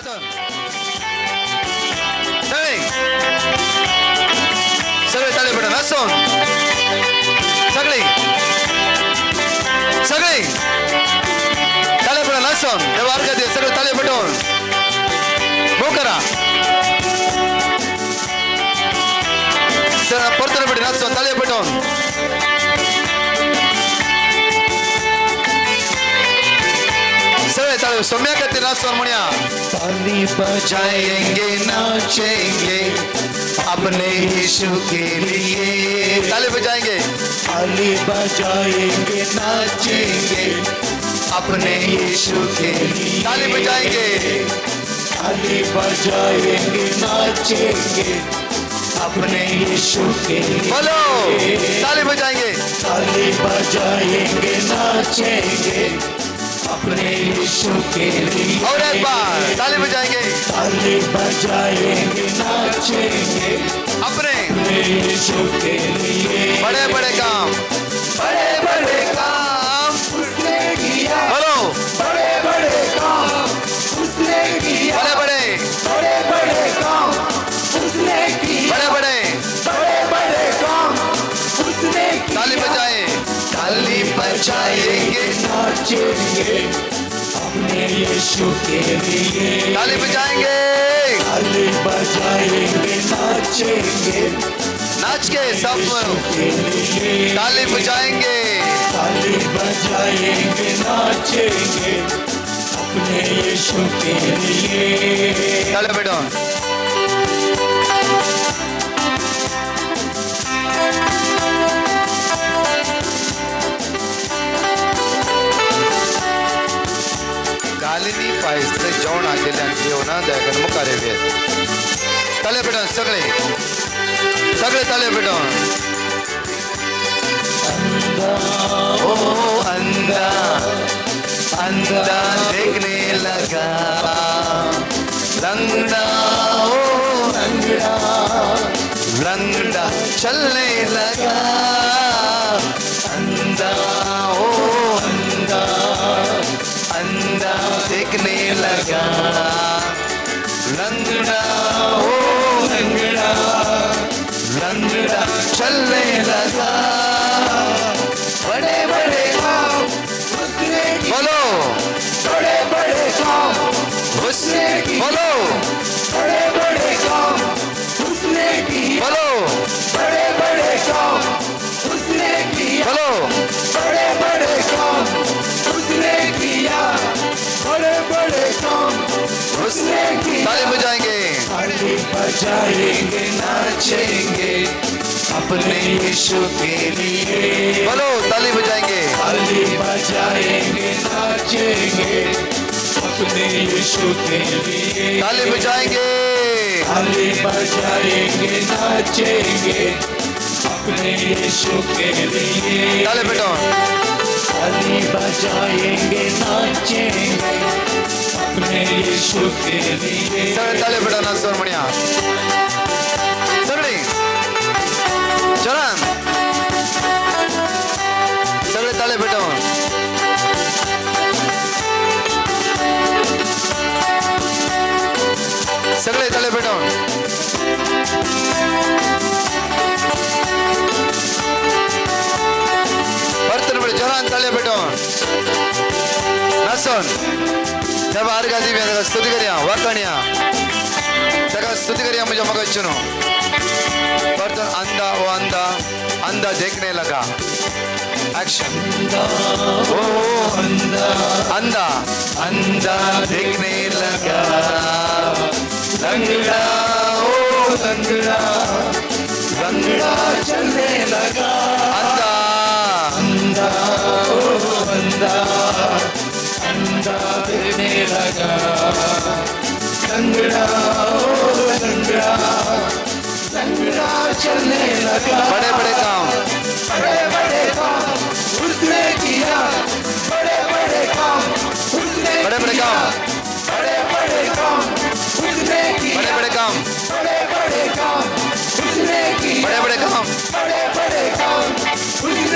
Jonathan सगळे ताळे पडून हसून सगळे ताळे पडून हसून देवा अर्घ दे सगळे ताळे पडून मो करा परतून पडून हसून ताळे पडून सौम्या कहते ना सोरमणिया ताली बजाएंगे नाचेंगे अपने यीशु के लिए ताली बजाएंगे नाचेंगे अपने यीशु के लिए ताली बजाएंगे नाचेंगे अपने यीशु के लिए बोलो ताली बजाएंगे नाचेंगे अपने यीशु के लिए और एक बार ताली बजाएंगे नाचेंगे अपने यीशु के लिए बड़े बड़े काम उसने किया बोलो बड़े बड़े काम उसने किया बड़े काम उसने किया बड़े काम उसने किया ताली बजाएंगे नाचेंगे अपने यीशु के लिए ताली बजाएंगे नाचेंगे नाच के सब ताली बजाएंगे नाचेंगे अपने यीशु के लिए ताली बेटो गालिनी पायसले जेवण आलेल्या जेवणा दयाकडे मुखारे वे ताले पेटून सगळे ताले पेटून अंधा देखने लगा लंगड़ा चलने लगा अंधा देखने लगा लंगड़ा चलने लगा बड़े बड़े काम उसने बोलो बड़े काम उसने बोलो बड़े काम उसने बोलो बड़े काम उसने बोलो बड़े काम उसने किया बड़े काम उसने किया ताली बजाएंगे नाचेंगे अपने यीशु के लिए बोलो ताली बजाएंगे नाचेंगे अपने यीशु के लिए ताली बजाएंगे नाचेंगे अपने यीशु के लिए ताली बेटो बजाएंगे नाचेंगे अपने यीशु के लिए सगळे ताले पेटवून सोरमणिया सगळे चरण सगळे ताले पेटवून सगळे ताले पेटवून बर्तन चरण ताले पेटवून नसन जब अर्घ दी स्तुति करिया वरकणिया तक स्तुति करिया मुझे मग चुनो बर्तन अंधा देखने लगा एक्शन अंधा देखने लगा लंगड़ा चलने लगा अंधा देखने लगा लंगड़ा चलने लगा बड़े काम उसने किया बड़े काम उसने बड़े काम उसने किया बड़े काम उसने किया बड़े काम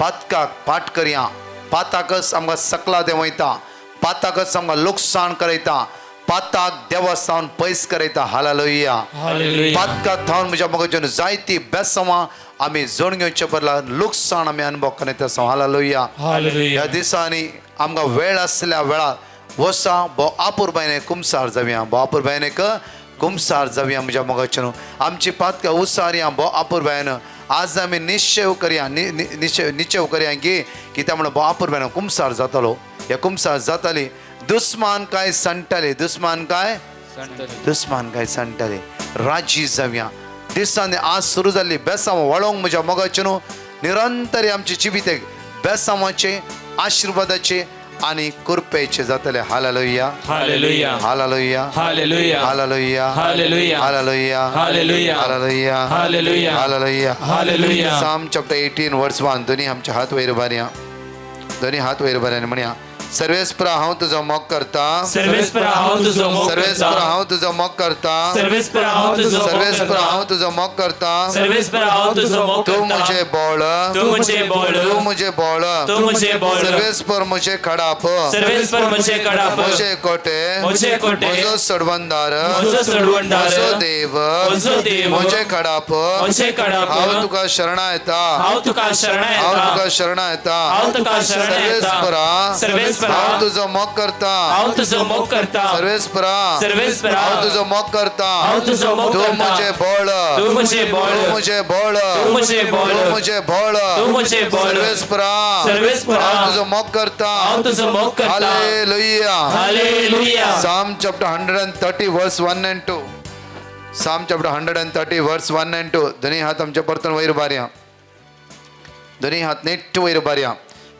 पातकाक पाठ करया पाताकच आमकां सकला दें वयता पाताकच आमकां लुकसाण करयता पाताक देवस्थान पयस करयता हालेलुया हालेलुया पातकाक थावन म्हज्या मोगाच्यान जायती बेसांवां आमी जोड घेवचे बदला लुकसाण आमी अनुभव करयता आसा हालेलुया हालेलुया ह्या दिसांनी आमकां वेळ आसल्या वेळार वसा भोव आपूर बायने कुमसार जावया भोव आपूर बायनेक कुमसार जावया म्हज्या मोगाच्यान आमची पातकां उसारया भोव आपूर बायन आज आमी निश्चय करया निश्चय करया की त्या म्हणून भोव आपूर बायन कुमसार जातालो ह्या कुमसार जाताली दुस्मान काय संटले दुस्मान काय संटले राजी जावया दिसांनी आज सुरू जाल्ली बेसांव वळोवंक म्हज्या मोगाच्यान निरंतर आमचे जिवितेक बेसांवाचे आशिर्वादाचे आणि कृपेचे जातले hallelujah hallelujah hallelujah hallelujah hallelujah hallelujah hallelujah hallelujah hallelujah hallelujah hallelujah hallelujah psalm chapter 18 verse 1 दोन्ही आमचे हात वयर बारया दोन्ही हात वयर बारयान म्हणया सर्वेस्परा हांव तुजो मोग करता सर्वेस्परा हांव तुजो मोग सर्वेस्परा करता हांव तुजो मोग करता सर्वेस्परा हांव तुजो मोग सर्वेस्परा करता हांव तुजो मोग करता सर्वेस्परा हांव तुजो मोग तू करता मुझे बोळ तू मुझे बोळ तू मुझे बोळ तू मुझे बोळ सर्वेस्पर मुझे खडाप सर्वेस्पर मुझे कडाप मुझे कोटे मुझे कोटे म्हजो सडवंदार म्हजो सडवंदार म्हजो देव म्हजो देव मुझे खडाप मुझे कडाप हांव तुका शरणा येता हांव तुका शरणा हांव येता तुका शरणा येता हांव तुका शरणा येता सर्वेस्परा सर्वेस्परा हांव तुजो मोग करता हांव तुजो मोग करता सर्वेस्परा सर्वेस्परा हांव तुजो मोग करता हांव तुजो मोग तू करता मुझे बोळ तू मुझे बोळ तू मुझे बोळ तू मुझे बोळ तू मुझे बोळ तू मुझे बोळ सर्वेस्परा सर्वेस्परा हांव तुजो मोग करता हांव तुजो मोग करता hallelujah hallelujah Psalm chapter 130 verse 1 and 2 Psalm chapter 130 verse 1 and 2 दोन्ही हात आमच्या परतून वयर बारया दोन्ही हात नेट वयर बारया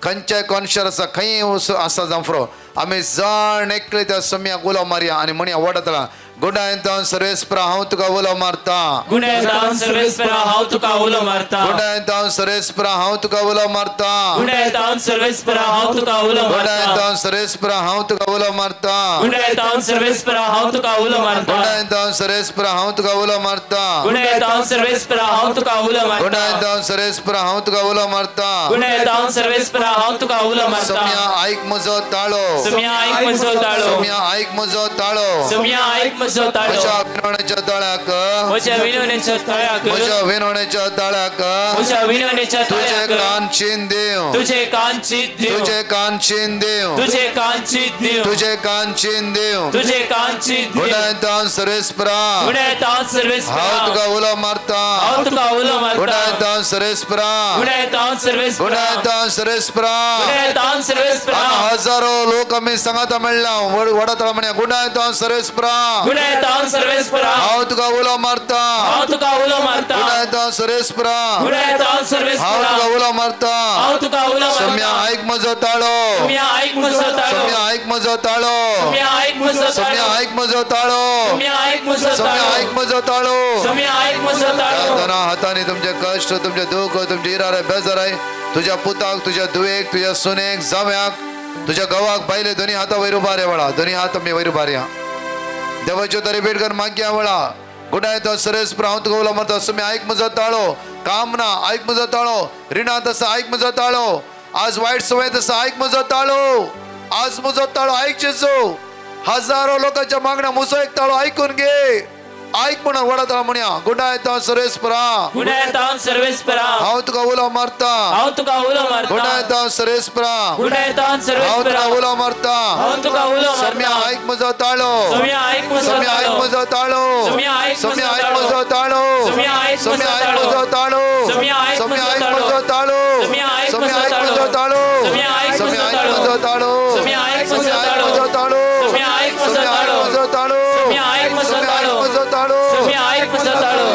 खंयच्याय कॉन्शर आसा खंय आसा जांफ्रो आमी जण एकले त्या सम्याक उलो मारया आनी म्हणया वडतला गुडायंतान सर्वेस्परा हांव तुका उलो मारता गुणायतान सर्वेस्परा हांव तुका उलो मारता गुडायंतान सर्वेस्परा हांव तुका उलो मारता गुणायतान सर्वेस्परा हांव तुका उलो मारता गुडायंतान सर्वेस्परा हांव तुका उलो मारता गुणायतान सर्वेस्परा हांव तुका उलो मारता गुडायंतान सर्वेस्परा हांव तुका उलो मारता गुणायतान सर्वेस्परा हांव तुका उलो मारता गुडायंतान सर्वेस्परा हांव तुका उलो मारता गुणायतान सर्वेस्परा हांव तुका उलो मारता सम्या आयक म्हजो ताळो सम्या आयक म्हजो ताळो सम्या आयक म्हजो ताळो सम्या आयक म्हजो ताळो म्हज्या विनवणेच्या ताळ्याक म्हज्या विनवणेच्या ताळ्याक म्हज्या विनवणेच्या ताळ्याक म्हज्या विनवणेच्या तुझे ताळ्याक कान चीन देव तुझे कान चीत देव तुझे कान चीन देव तुझे कान चीत देव तुझे कान चीन देव तुझे कान चीत देव गुडायंतान सर्वेस्परा गुणायतान सर्वेस्परा हांव तुका उलो मारता हांव तुका उलो मारता गुडायंतान सर्वेस्परा गुणायतान सर्वेस्परा गुडायंतान सर्वेस्परा गुणायतान सर्वेस्परा हजारो लोक आमी सांगाता म्हणला वडतळा म्हणे गुडायंतान सर्वेस्परा गुणायतान सर्वेस्परा हांव तुका उलो मारता हांव तुका उलो मारता गुडायंतान सर्वेस्परा गुणायतान हांव सर्वेस्परा तुका उलो मारता हांव तुका उलो सम्या मारता आयक म्हजो ताळो सम्या आयक म्हजो ताळो सम्या आयक म्हजो ताळो सम्या आयक म्हजो सम्या ताळो आयक म्हजो ताळो सम्या आयक म्हजो सम्या ताळो आयक म्हजो ताळो सम्या आयक म्हजो ताळो दोना हातांनी तुमचे कष्ट तुमचे दुःख तुमचे इरारे बेजाराय तुझ्या पुताक तुझ्या दुवेक तुझ्या सुनेक जाव्याक तुझ्या गवाक बायले दोन्ही हाता वयर उबारे वळा दोन्ही हात आमी वयर उबारया देवाच्यो तरी भेट कर माग्या वळा गुडायतो सर्वेस्परा हांव तुका उलो मारता सम्या आयक म्हजो ताळो काम ना आयक म्हजो ताळो रिणांत आसा आयक म्हजो ताळो आज वायट सवयत आसा आयक म्हजो ताळो आज म्हजो ताळो आयक जेजू हजारो लोकांच्या मागण्या म्हजो एक ताळो आयकून घे आयक म्हणून वडतळा म्हणया गुडायतो सर्वेस्परा गुणायतान सर्वेस्परा हांव तुका उलो मारता हांव तुका उलो मारता गुडायतो सर्वेस्परा गुणायतान हांव सर्वेस्परा तुका उलो मारता हांव तुका उलो सम्या मारता आयक म्हजो ताळो सम्या आयक म्हजो सम्या आयक ताळो म्हजो ताळो सम्या आयक सम्या आयक म्हजो म्हजो ताळो सम्या आयक सम्या आयक म्हजो म्हजो ताळो सम्या आयक सम्या आयक म्हजो म्हजो ताळो सम्या आयक सम्या आयक म्हजो म्हजो ताळो सम्या आयक सम्या आयक म्हजो म्हजो ताळो सम्या आयक म्हजो म्हजो ताळो सम्या आयक म्हजो ताळो सम्या आयक म्हजो ताळो सम्या आयक म्हजो सम्या आयक म्हजो ताळो सम्या आयक म्हजो ताळो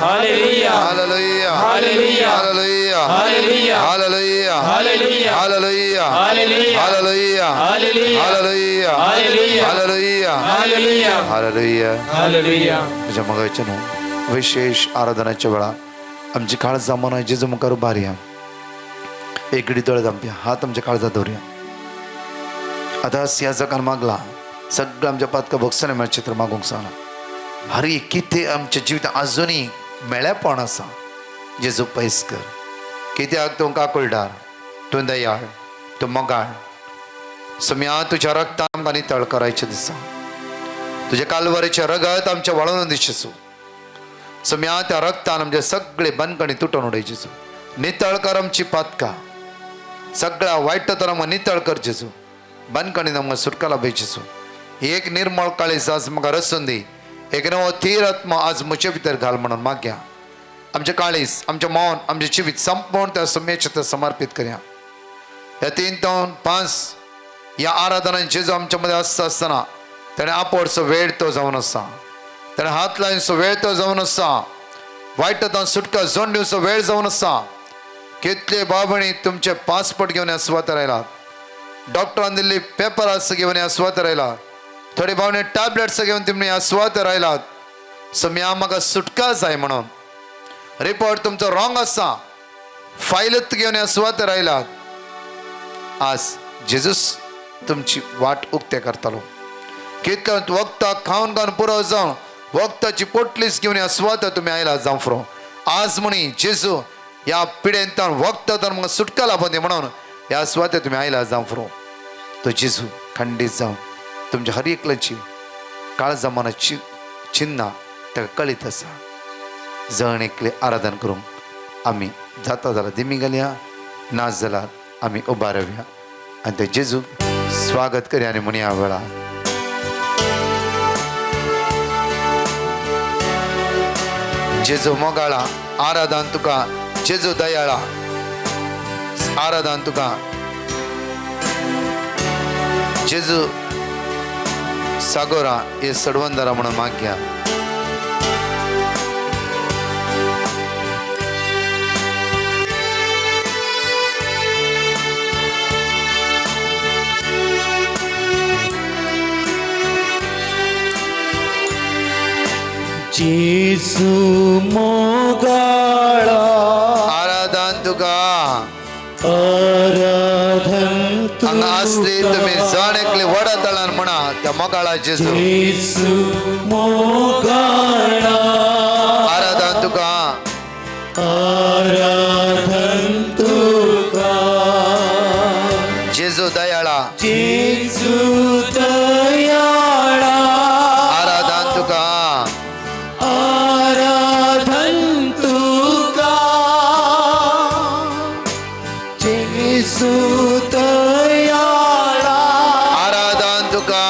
hallelujah hallelujah hallelujah hallelujah hallelujah hallelujah hallelujah hallelujah hallelujah hallelujah hallelujah hallelujah hallelujah hallelujah hallelujah hallelujah hallelujah म्हज्या मगाच्या न्हू विशेष आराधनाच्या वेळा आमची काळजां मनां जेजू मुखार उबारया एक घडी दोळे धांपया हात आमच्या काळजांत दवरया आतां ह्या जगान मागला सगळं आमच्या पातका भोगसणे मेळचें तर मागूंक सांगला हरी कितें आमच्या जिवितांत आजुनी मेळ्ळेपण आसा जेजू पयस कर कित्याक तूं काकुळटार, तूं दयाळ, तूं मोगाळ. सम्या तुझ्या रक्तान आमकां नितळ करायचें दिसा. तुझे कालवारीचें रगत आमच्या वळून दिसचो. सम्या त्या रक्तान आमचे सगळे बंदकणी तुटून उडयचेचो. नितळ कर आमची पातकां. सगळ्या वायटतन आमकां नितळ करचेचो. बंदकणीन आमकां सुटका लाभयचेचो. एक निर्मळ काळीज आज म्हाका रचून दी. एक नवो थीर आत्मा आज म्हजे भितर घाल म्हणून मागया. आमचे काळीज, आमचें मौन, आमचें जिवीत संपूर्ण त्या सम्याचें ते समर्पित करया. ह्या 3 ते 5 ह्या आराधनांत जेजू आमच्या मध्ये आसतना ताणें आपोडचो वेळ तो जावन आसा. ताणें हात लायनचो वेळ तो जावन आसा. वायटांतल्यान सुटका जोड दिवचो वेळ जावन आसा. कितले बाबणी तुमचे पासपोर्ट घेवन ह्या सुवातेर आयलात. डॉक्टरान दिल्ली पेपरां घेवन ह्या सुवातेर आयलात. थोडे भावने टॅबलेट्स घेवन तुमी ह्या सुवातेर आयलात. सम्या म्हाका सुटका जाय म्हणून. रिपोर्ट तुमचो रॉंग आसा, फायलत घेवन ह्या सुवातेर आयलात. आज जेजूस तुमची वाट उक्ते करतलो. कितलो वखदां खावन खावन पुरो जावन वखदाची पोटलीच घेवन ह्या सुवातेर तुमी आयलात जावं फुरो. आज म्हणी जेजू ह्या पिडेंतान वखदांतल्यान म्हाका सुटका लाभून दी म्हणून ह्या सुवातेर तुमी आयलात जावं फुरो. तो जेजू खंडीत जावन तुमच्या हर एकल्याची काळजा मनाची चिन्ह ताका कळीत आसा. जण एकले आराधन करूंक आमी जाता जाल्यार दिमी घालया, ना जाल्यार आमी उबा रावया आनी ते जेजू स्वागत करया आनी म्हणया वेळार जेजू मोगाळा आराधन तुका, जेजू दयाळा आराधन तुका, जेजू सागोरा हे सडवंदरा म्हणून मागया. जेजू मोगाळा आराधन तुका, आराधन हांगा असली तुम्ही जण एकले वडा तळान म्हणा त्या मोगाळा जेजू. जेजू मोगाळा आराधन तुका, आराधन तुका. जेजू दयाळा जेजू दयाळा आराधन तुका, आराधन तुका. जेजू दयाळा आराधन तुका,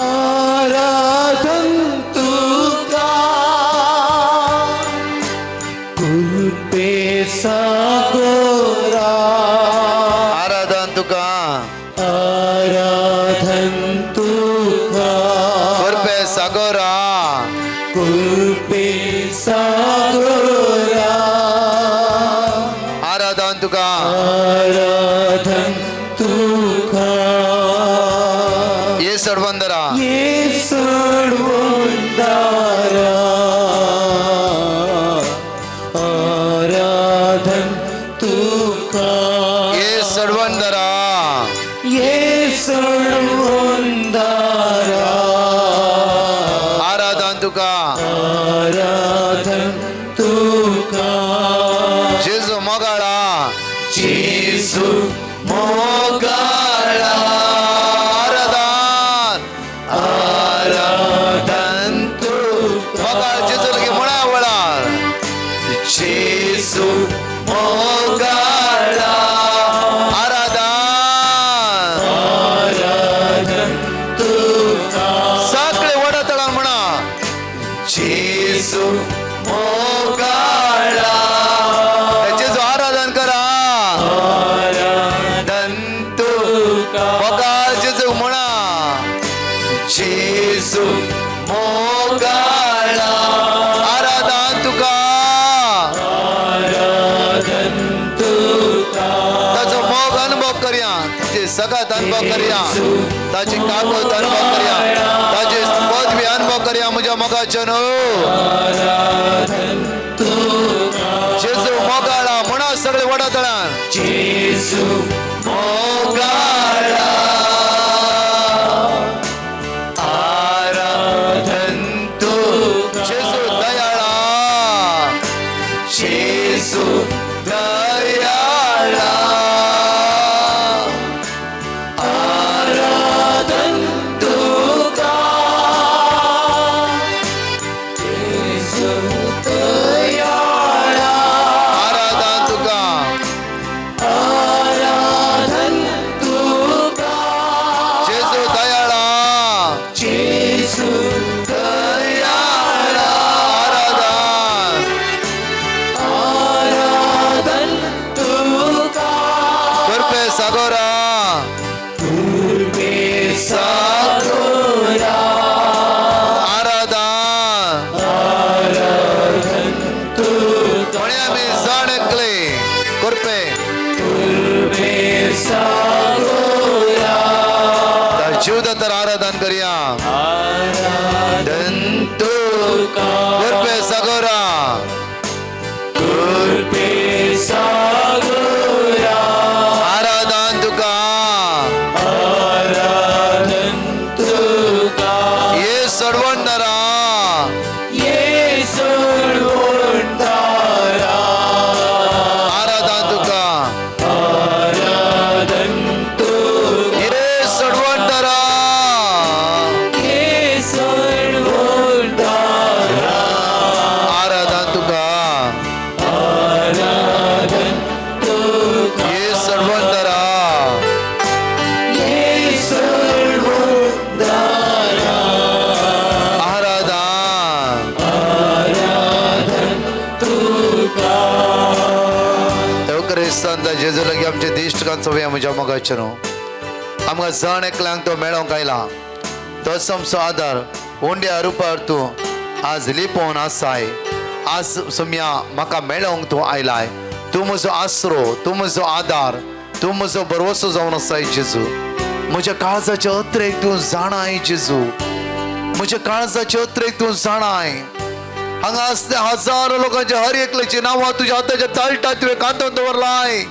आराधन तुका. कृपे सागोरा आराधन तुका, आराधन तुका. कृपे सागोरा कृपे सागोरा आराधन तुका, आराधन तुका. ये सडवंदरा ये सडवंदरा आराधन तुका. ये सडवंदरा ये सडवंदरा आराधन तुका, आराधन तुका. जेजू मोगाळा, जेजू मोगाळा आराधन आराधन तुका. मोगाळ जेजू लगे म्हणा वळार. जेजू मोगाळा आराधन आराधन तुका. सगळे वडा तळान म्हणा. जेजू मोगाळा जेजू आराधन करा. आराधन तुका. मोगाळ जेजू म्हणा. जेजू मोगाळा आराधन तुका. आराधन तुका. ताचो मोग अनुभव करया, ताची सगळ्यात अनुभव करया, ताची काकूत अनुभव करया, ताची पदवी अनुभव करया म्हज्या मोगाचे न्हू. आराधन तुका. जेजू मोगाळा म्हणा सगळे वडा तळान. जेजू मोगाळा आराधन तुका. जेजू दयाळा, जेजू दयाळा कृपे सगोरा आराधन तुका ये सर्वंडरा आराधन तुका ये सर्वंडरा आराधन तुका ये सर्वंडरा क्रिस्तांचा जेजू लगी आमचे दिश्टकांचो वे आमच्या मोगाचनो आमकां जण एकल्यांक तो मेळोंक आयला तोच आमचो आदार ओंड्या रुपार तूं आज लिपोवन आसाय आज सुम्या म्हाका मेळोंक तूं आयलाय तूं म्हजो आसरो तूं म्हजो आदार तूं म्हजो भरवसो जावन आसाय जेजू म्हज्या काळजाच्या अत्रेक तूं जाणाय जेजू म्हज्या काळजाच्या अत्रेक तूं जाणाय हांगा असले हजारो लोकांचे हर एकल्याची नांवां तुज्या हाताच्या ताळटात तुवें कांतून दवरलाय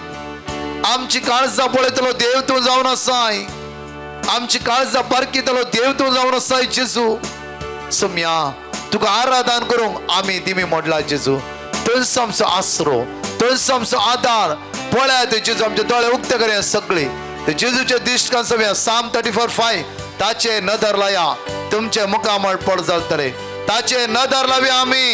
आमची काळजां पळयतलो देव तूं जावन आसाय आमची काळजां पारखीतलो देव तूं जावन आसाय जेजू सुम्या तुका आराधन करूंक आमी दिमी मोडला जेजू तुळस आमचो आसरो तुळस आमचो आदार पळयात जेजू आमचे दोळे उक्ते करूया सगळी ते जेजूचे दिश्टकां सगळ्या साम 34:5 ताचे नदर लाया तुमचे मुखामळ पड जातले ताचे नदर लावी आमी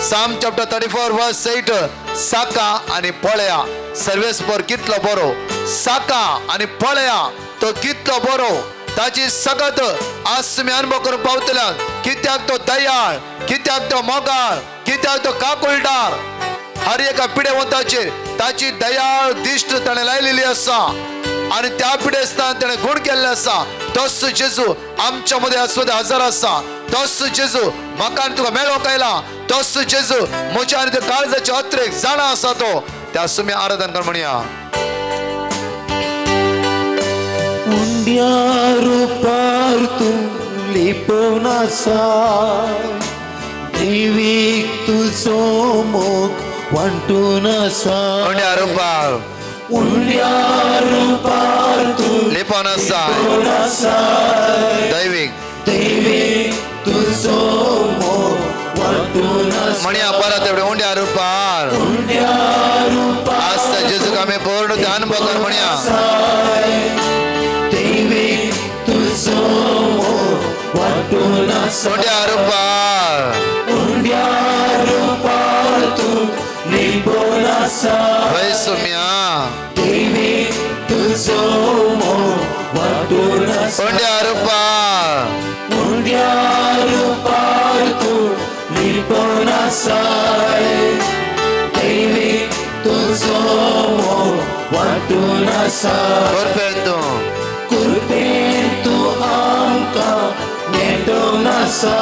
साम चॅप्टर 34:8 साका आणि पळया सर्वेस्पर कितलो बरो साका आणि पळया तो कितलो बरो ताची सगत आज तुम्ही अनुभव करून पावतल्यात कित्याक तो दयाळ कित्याक तो मोगाळ कित्याक तो काकुळटार हर एका पिडेवंताचेर ताची दयाळ दिश्ट ताणें लायलेली आसा आणि त्या पिडेस्तान ताणें गुण केल्ले आसा तोच जेजू आमच्या मध्ये आसवदे हजर आसा तोच जेजू म्हाका आनी तुका मेळोंक आयला तोच जेजू म्हज्या आनी त्या काळजाच्या अत्रेक जाणा आसा तो त्या सुमी आराधन कर म्हणया उंड्या रूपार तू लिपोवन आसा देवीक तुजो मोग वांटून आसा उंड्या रूपार उंड्या रूपार तू लिपोवन आसा दैवीक देवीक तुजो मोग वांटून आसा म्हणया परत एवढे उंड्या रूपार उंड्या रूपार आज जेजूक आमी पूर्ण अनुभव कर म्हणया देवीक तुजो मोग वांटून आसा उंड्या रूपार उंड्या रूपार तू लिपोवन आसा वै सुम्या देवीक तुजो मोग वांटून आसा उंड्या रूपार उंड्या रूपार तू लिपोवन आसा देवीक तुजो मोग वांटून आसा करपेन तूं कृपेन तू आमकां नेटोवन आसा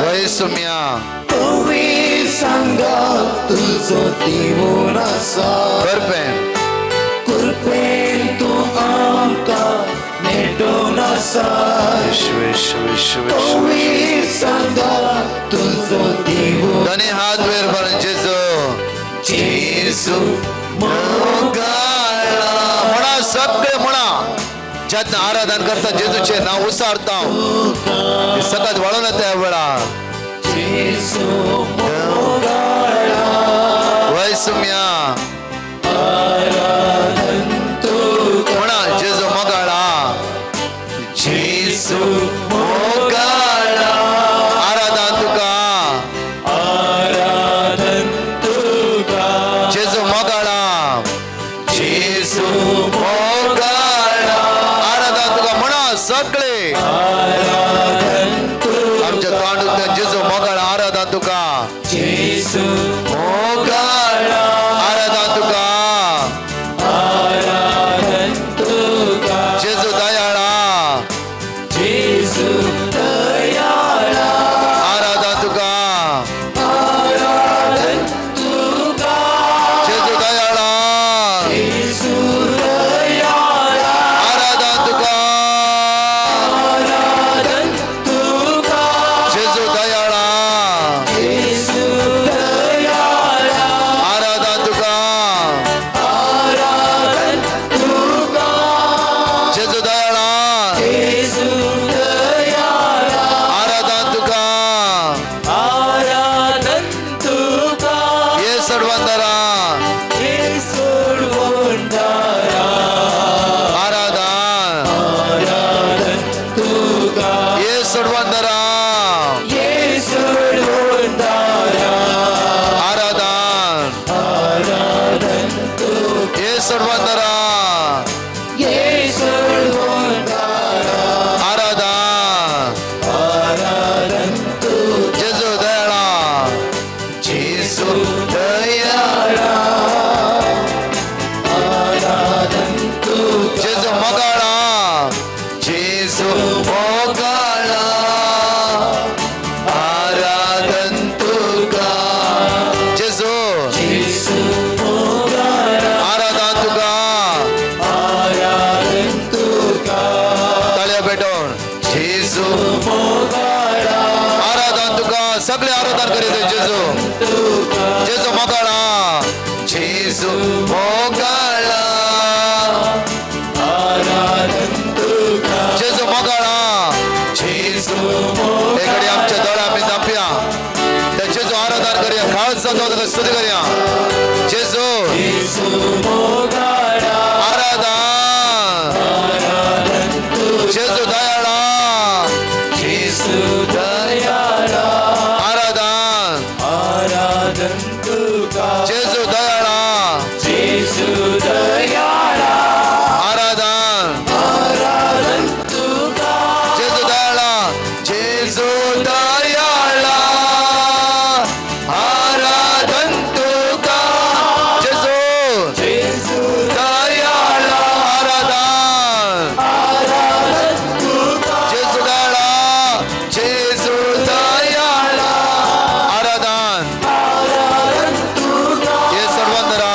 वै सुम्या तुमी सांगात तुजो दिवून आसा करपेन कृपेन तू आमकां नेटोवन आसा तुमी सांगात तुजो दिवून दोन्ही हात वयर करून जेजू जेजू मोगाळा म्हणा सगळे म्हणा ज्यातनं आराधन करता जेजूचे नाव उसारता सगळ्यात वळून येता ह्या वेळार जेजू मोगाळा वै सुम्या म्हणा जेजू मोगाळा जेजू मोगाळा आराधन तुका जेजू मोगाळा जेजू मोगाळा आराधन तुका म्हणा सगळे आमच्या तोंडांतल्यान जेजू मोगाळा आराधन तुका जेजू मोगाळा आराधन तुका जेजू दयाळा जेजू दयाळा आराधन तुका जेजू दयाळा जेजू दयाळा आराधन तुका तुका जेजू दयाळा सगळे आराधना करीत जेजू जेजू मोकळा जेजू मोकळा जेजू मोकळा एकडे आमच्या दोळा आम्ही दापया त्या जेजू आराधना करूया खास जातो स्तुती करूया जेजू आराधना जेजू दयाळा जेजू दयाळा जेजू दयाळा जेजू दयाळा आराधन तुका जेजू दयाळा आराधन जेजू दयाळा जेजू दयाळा आराधन हे सर्वांदरा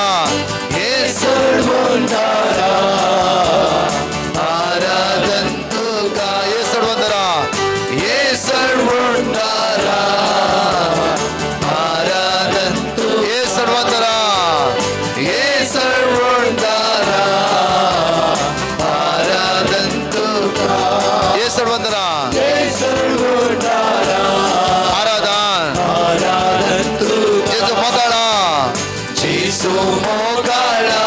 आराधन तुका हे सर्वांदरा आराधन हे सर्वांदरा आराधन तुका हे सर्वांदरा आराधन जेजू मोकळा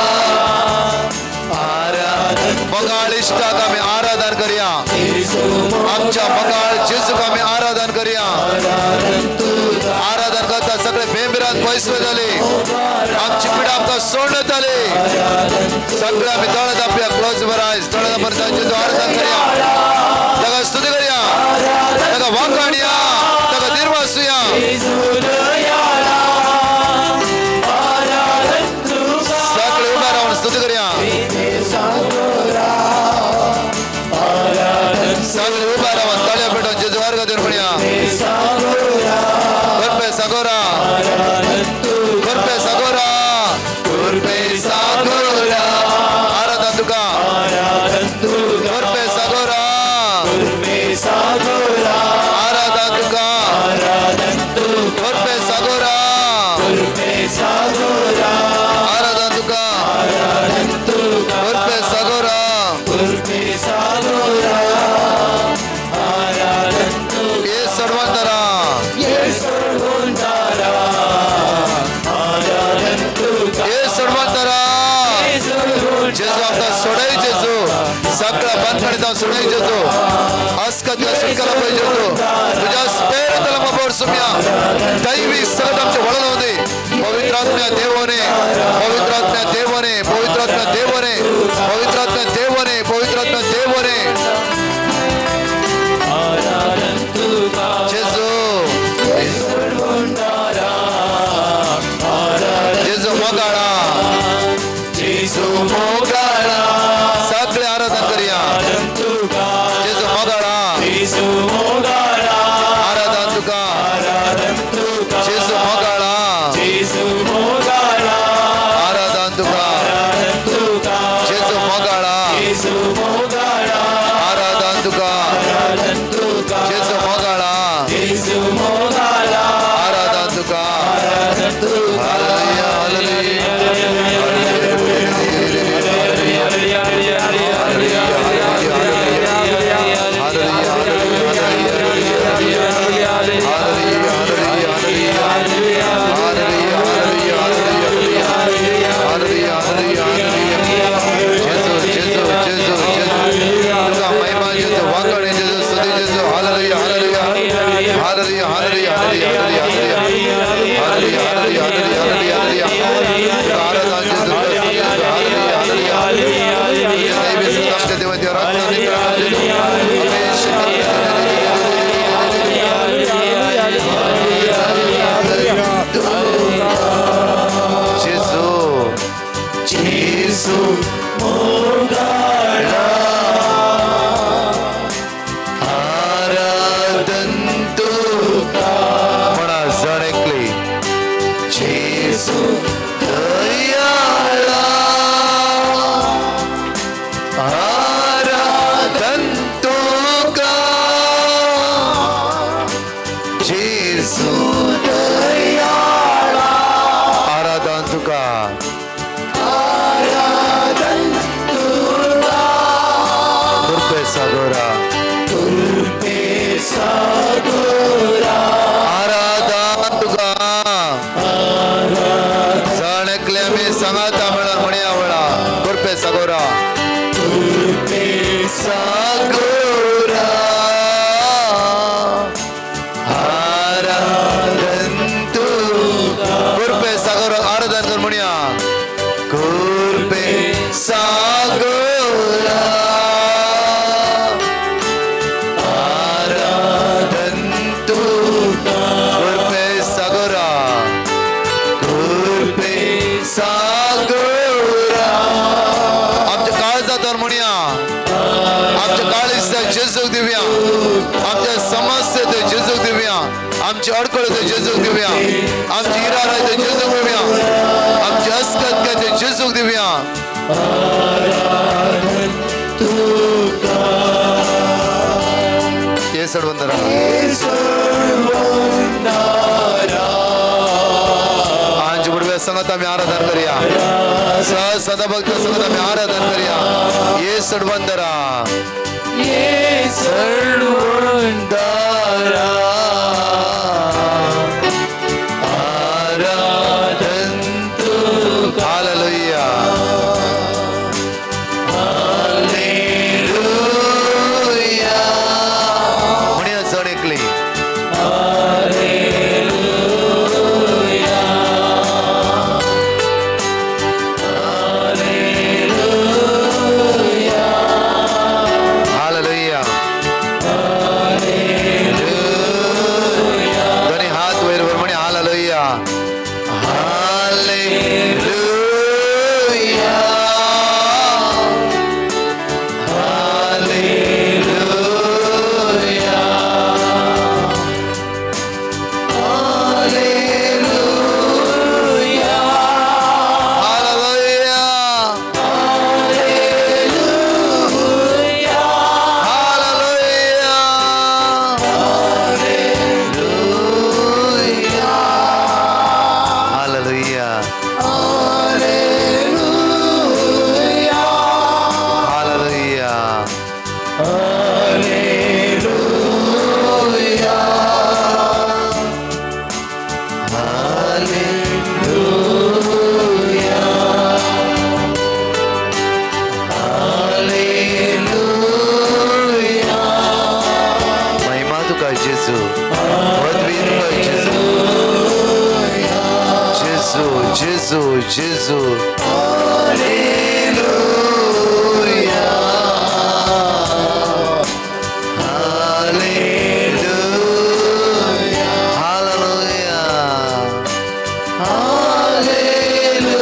मोगाळ इष्टाक आम्ही आराधन करूया आमच्या मोगाळ जेजूक आम्ही आराधन करूया आराधन करता सगळे बेंबिरात पैसे झाले आमची पिढा आमकां सोडण्यात आली सगळे आम्ही तळत आपल्या क्लोज बरायस तळत आपण जेजू आराधन करूया ताका स्तुती करूया ताका वाखाणया ताका दिरवासूया सगळे उभा राहून स्तुती करूया सगळे उभा राहून तळ्या पेटून जेजू वर्ग देऊन म्हणया करपे सागोरा आराधन तुका करपे सागोरा आराधन तुका करपे सागोरा आराधन तुका करपे सागोरा हे सर्वांतरा हे सर्वांतरा जेजू आमकां सोडाय जेजू सगळा बंदखणीत सोडाय जेजू अस्कतला सुटकाला पळय जेजू तुझ्या स्पेरतला मबर सुम्या दैवी सगळं आमच्या वळण होते पवित्रात्म्या देवाने पवित्रात्म्या देवाने पवित्रात्म्या देवाने पवित्रात्म्या देवाने पवित्रात्म्या देवाने जेजू जेजू मोगाळा सगळे आराधन करूया जेजू मोगाळा आराधन तुका जेजू मोगाळा आराधन तुका जेजू मोगाळा आराधन तुका जेजू मोगाळा आराधन तुका हालेलुया म्हणा जण ऐकली येशू दयाळा आराधन तुका आराधन तुला कृपे सागोरा कृपे सागोरा आराधन तुका सणकले आम्ही सांगाता मेळून म्हणी आवडा कृपे सागोरा कृपे सागोरा आराधन तुका कृपे सागोरा आराधन कर म्हणूया कृपे सागोरा आराधन तुका कृपे सागोरा कृपे सागोरा आमच्या काळजात म्हणूया आमच्या काळीचा जेजूक दिवया आमच्या समस्येत जेजूक दिवया आमची अडकळीत जेजूक दिवया आमची इरारात जेजूक दिवया आमची अस्कत काय जेजूक दिवया ये सडवंदरा आज बुडव्या संगत आम्ही आराधन करूया सदाभक्त संगत आम्ही आराधन करूया ये सडवंदरा ये सर्वंदरा आराधन तुका हालेलुया हालेलुया म्हणूया जण एकली हालेलुया दोन्ही हात वर वर म्हणे hallelujah hallelujah hallelujah hallelujah hallelujah hallelujah महिमा तुका जेजू पदवी तुका जेजू जेजू जेजू जेजू hallelujah hallelujah hallelujah hallelujah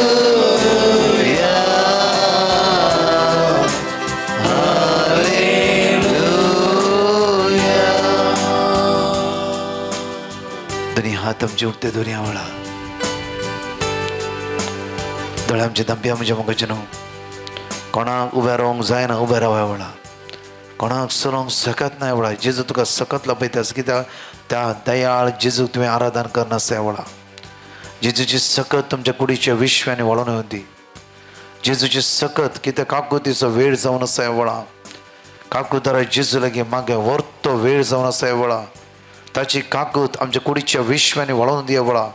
hallelujah दोन्ही हात आमचे उठते दोन्ही आवळा दोळे आमचे दंपे आमच्या मुखाचे न्हू कोणाक उबे रावंक जायना उबे रावया वळा कोणाक चलोवंक सकत ना वळा जेजू तुका सकत लपयतास कित्याक त्या दयाळ जेजूक तुवें आराधन करनासता वळा जेजूची सकत तुमच्या कुडीच्या विश्वांनी वळोवन येवन दी जेजूची सकत कित्याक काकुतीचो वेळ जावन आसा वळा काकुतारा जेजू लागी मागे व्हरतो वेळ जावन आसा वळा ताची काकूत आमच्या कुडीच्या विश्वांनी वळोवन दिया वळा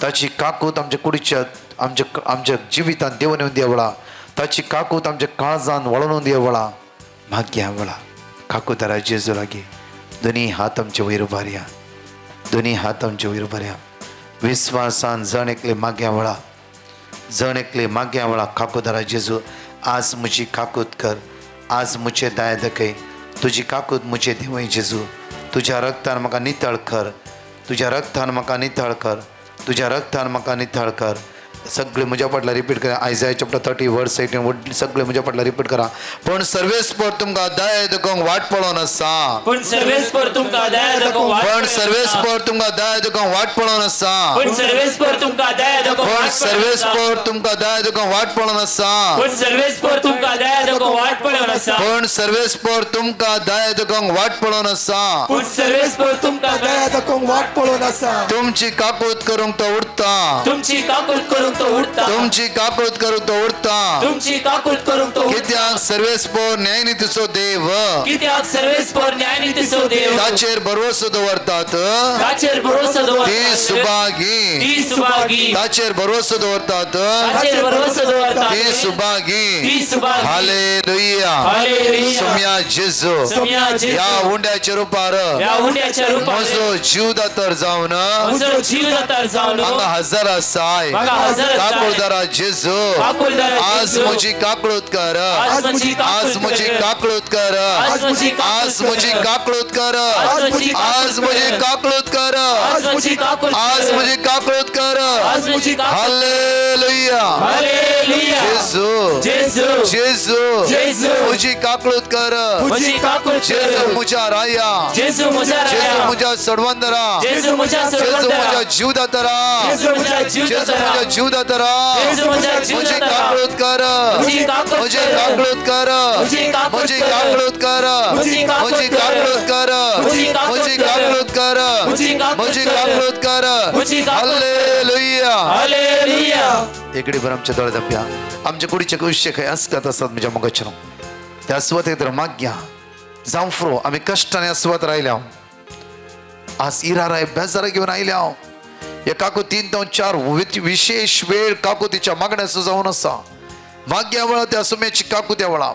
ताची काकूत आमच्या कुडीच्या आमच्या जिवितांत देवन येवन दिया वळा ताची काकूत आमच्या काळजांत वळोवन दिया वळा माग्या वळा काकुतारा जेजू लागी दोनी हात आमचे वयर उबारया दोनी हात आमचे वयर उबारया विस्वासान जण एकले माग्या वळा जण एकले माग्या वळा काकुतारा जेजू आज म्हजी काकूत कर आज मुचे दाय दखय तुजी काकूत मुचे देवय जेजू तुझ्या रक्तान म्हाका नितळ कर तुझ्या रक्तान म्हाका नितळ कर तुझ्या रक्तान म्हाका नितळ कर सगळे म्हज्या फाटल्यान रिपीट करा आयझाया चॅप्टर 30 वर्स 18 सगळे म्हज्या फाटल्यान रिपीट करा पण सर्वेस्पर तुमकां दया देखूंक वाट पळोवन आसा पण सर्वेस्पर तुमकां दया देखूंक वाट पण सर्वेस्पर तुमकां दया देखूंक वाट पळोवन आसा पण सर्वेस्पर तुमकां दया देखूंक पण वाट सर्वेस्पर तुमकां दया देखूंक वाट पळोवन आसा पण सर्वेस्पर तुमकां दया देखूंक वाट पळोवन आसा पण सर्वेस्पर तुमकां दया देखूंक वाट पळोवन आसा पण सर्वेस्पर तुमकां दया दाखोवंक वाट पळोवन आसा तुमची काकूत करूंक तो उरता तुमची काकूट करूंक तो उरता तुमची काकूत करूंक तो उरता तुमची काकूट करूंक तो उरता कित्याक सर्वेस्पर न्यायनितीचो देव कित्याक सर्वेस्पर न्यायनितीचो देव ताचेर भरवसो दवरतात ताचेर भरोसा ती दवरतात सुभागी ती सुभागी ताचेर भरवसो दवरतात ताचेर भरोसा दवरतात ती सुभागी ती सुभागी हालेलुया हालेलुया सुम्या जेजू सम्या जेजू या हुंड्याच्या रुपार या हुंड्याच्या रूपान म्हजो जीव दातर जावन म्हजो जीव दातार जावन हांगा हजर आसाय म्हाका हजर आसाय. काकुळदारा जेजू काकुळदारा आज जेजू. म्हजी काकळूत कर आज म्हजी आज म्हजी काकळूत कर आज म्हजी आज म्हजी काकळूत कर आज म्हजी आज म्हजी काकळूत कर आज म्हजी काकूट आज म्हजी काकळूत कर आज म्हजी काकूट हालेलुया हालेलुया जेजू जेजू जेजू जेजू. म्हजी काकळूत कर म्हजी काकूट जेजू म्हज्या राया जेजू म्हज्या जेजू राया म्हज्या सडवंदरा जेजू म्हज्या जेजू सर्वंतरा म्हज्या जीवदातरा जेजू म्हज्या जीव जेजू दातारा म्हज्या जीवदातरा जेजू म्हज्या जीव म्हजी दातारा काकळूत कर म्हजी काकूट म्हजी कर. काकळूत कर म्हजी काकूट म्हजी कर. काकळूत कर म्हजी काकूट म्हजी कर. काकळूत कर म्हजी काकूट म्हजी कर. काकळूत कर म्हजी काकूट म्हजी कर. काकळूत कर म्हजी काकूट कर. हालेलुया हालेलुया एकडे बर आमच्या दोळे धांप्या आमचे कुडीचे कुशे खंय आसतात आसात म्हज्या मोगाचेर त्या अस्वत तर माग्या जावं फ्रो आमी कश्टाने अस्वत रायल्या आज इराराय बेजारा घेवन आयल्या हे काकू 3 ते 4 विशेष वेळ काकू तिच्या मागण्याचो जावन आसा माग्या वेळा त्या सुम्याची काकू त्या वेळा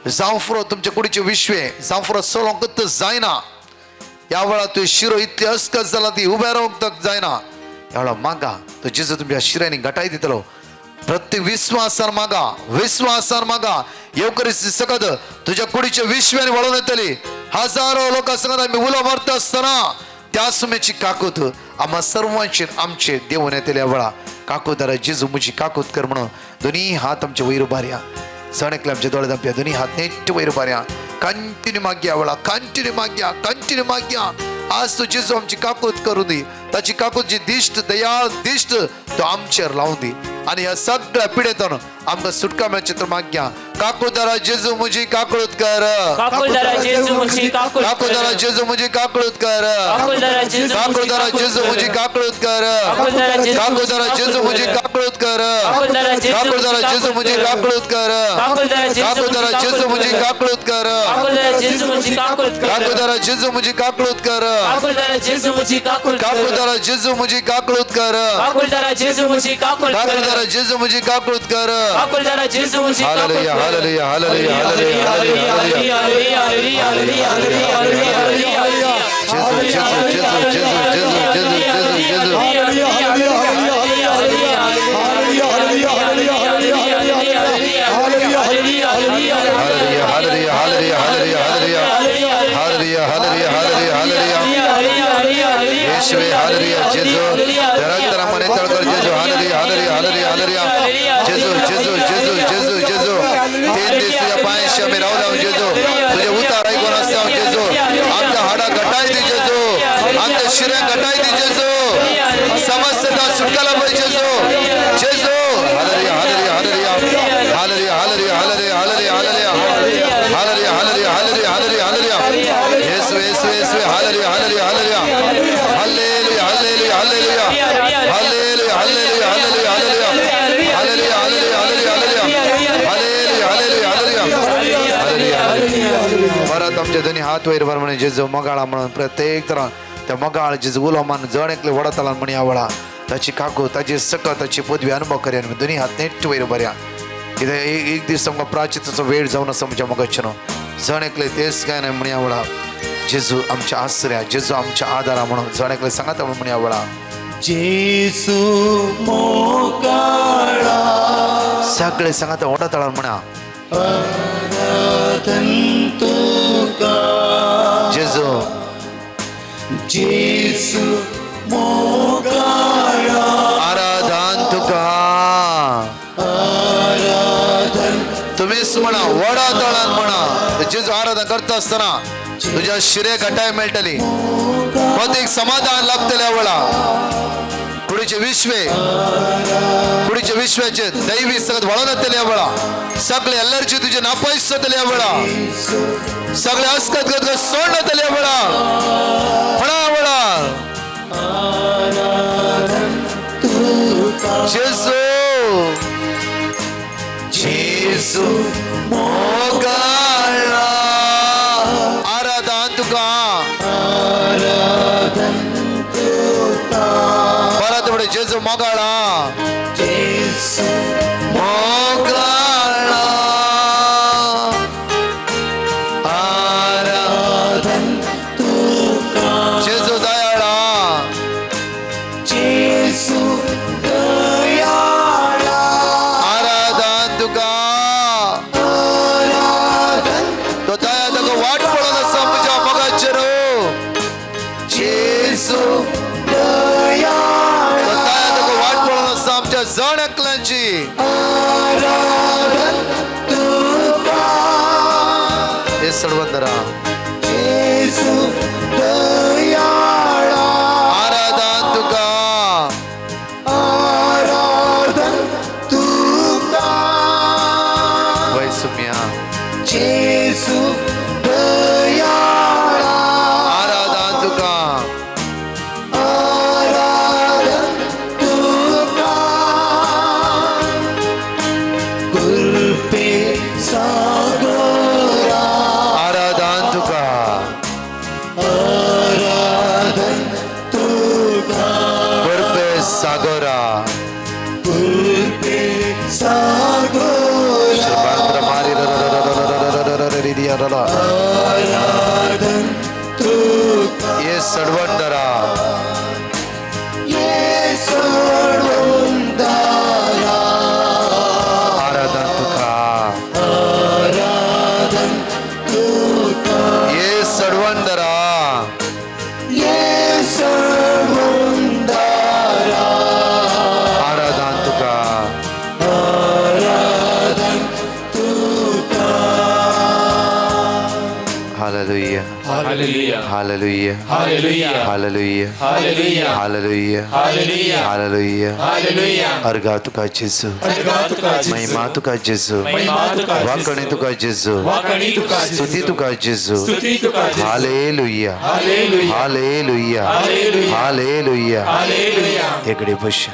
जावं फ्रो तुमच्या कुडीचे विश्वे जावं फ्रो चलोंक जायना ह्या वेळा तुवें शिरो इतली अस्कत जाला ती उबे रावंक जायना ह्या वेळा मागा तो जेजू तुमच्या शिरांनी घटाय दितलो प्रत्येक विश्वासान मागा येवकरी सकत तुझ्या कुडीच्या विश्वानी वळून येतली हजारो लोकां संगत आमी उलो मारता आसतना त्या सुमेची काकूत आम्हा सर्वांचेर आमचे देवून येतले ह्या वेळा काकूत दारा जेजू म्हजी काकूत कर म्हणून दोन्ही हात आमचे वयर उबारया सणकले आमचे दोळे धांप्या दोन्ही हात नेट वयर उबारया कंटिन्यू मागया वेळा कंटिन्यू मागया आज तू जेजू आमची काकूत करू दी ताची काकूत जी दिश्ट दयाळ दिश्ट तो आमचेर लावून दी आणि ह्या सगळ्या पिडेतून आमकां सुटका मेळची तर मागया काकूदारा जेजू म्हजी काकळूत कर काकुळदारा जेजू म्हजी काकूट काकूदारा जेजू म्हजी काकळूत कर काकुळदारा जेजू काकूदारा जेजू म्हजी काकळूत कर काकूदारा जेजू म्हजी काकळूत कर काकूदारा जेजू म्हजी काकळूत कर काकूदारा जेजू म्हजी काकळूत कर जेजू म्हजी काकूट काकूदारा जेजू म्हजी काकळूत कर काकुळदारा जेजू म्हजी काकूट काकूदारा जेजू म्हजी काकळूत कर काकुळदारा जेजू म्हजी काकूट काकूदारा जेजू म्हजी काकळूत कर काकुळदारा जेजू म्हजी hallelujah hallelujah hallelujah hallelujah hallelujah जेजू जेजू जेजू जेजू जेजू जेजू जेजू hallelujah hallelujah hallelujah hallelujah hallelujah hallelujah hallelujah येशुवे हालेलुया जेजू रक्ताला मने तळकर जेजू हालेलुया हालेलुया हालेलुया हालेलुया जेजू जेजू जेजू जेजू जेजू 3 दिवस तुझ्या पायाशी आम्ही रावला जेजू तुझे उतार ऐकून असता जेजू आमच्या हाडा घटाय दी जेजू आमच्या शिऱ्या घटाय दी जेजू समस्या सुटकाला पाहिजे जेजू जेजू hallelujah hallelujah hallelujah hallelujah hallelujah hallelujah hallelujah hallelujah hallelujah hallelujah hallelujah hallelujah येशू येशू येशू hallelujah hallelujah hallelujah hallelujah hallelujah hallelujah hallelujah hallelujah hallelujah hallelujah परत आमचे दोन्ही हात वयर भर म्हणे जेजू मगाळा म्हणून प्रत्येक तरां त्या मगाळ जेजू उलोमान जण एकले वडताला म्हणे आवळा ताची काकू ताची सकत ताची पदवी अनुभव करेन दोन्ही हात नेट वयर भरया कित्याक एक दीस आमकां प्राचिताचो वेळ जावन आसा म्हज्या मोगाचेर जण एकले तेच काय नाही म्हणे आवळा जेजू आमच्या आसऱ्या जेजू आमच्या आदारा म्हणून जण एकले सांगात म्हणे आवळा जेसू मोकाळा सगळे सांगात वडताळा म्हणा तुका जेजू जेसू मोकाळा आराधन तुका वडा तळान म्हणा जेजू आराधना करता असताना तुझ्या शिरे घटाय मेळटली प्रत्येक समाधान लागतले वळा कुडीचे विश्वाचे दैवी सगळं वळून येतले वळा सगळे एलर्जी तुझे नापायस जातले वळा सगळे अस्कत गत सोड येतले वळा म्हणा वळा जेजू जेजू मोगाळा आराधन तुका परत पुढे जेजू मोगाळा मोगाळा आराधन जेजू दयाळा आराधन तुका तो दया तको वाट पडून असा म्हज्या मोगाचेर जेजू आमच्या जण एकल्यांची हे सर्वंदरा आराधन तुका वै सुम्या आराधन तुका आराधन तुका कृपे सागोरा श्रीपांत्र मारी ये सडवंदरा आराधन तुका ये सडवंदरा आराधन तुका hallelujah Hallelujah. Hallelujah Hallelujah. Hallelujah Hallelujah. Hallelujah Hallelujah. Hallelujah Hallelujah. अर्घा तुका जेजू महिमा तुका जेजू महिमा तुका जेजू. वाकणी तुका जेजू वाकणी तुका जेजू. स्तुती तुका जेजू स्तुती तुका जेजू. Hallelujah Hallelujah. Hallelujah Hallelujah. Hallelujah Hallelujah. एकडे बशा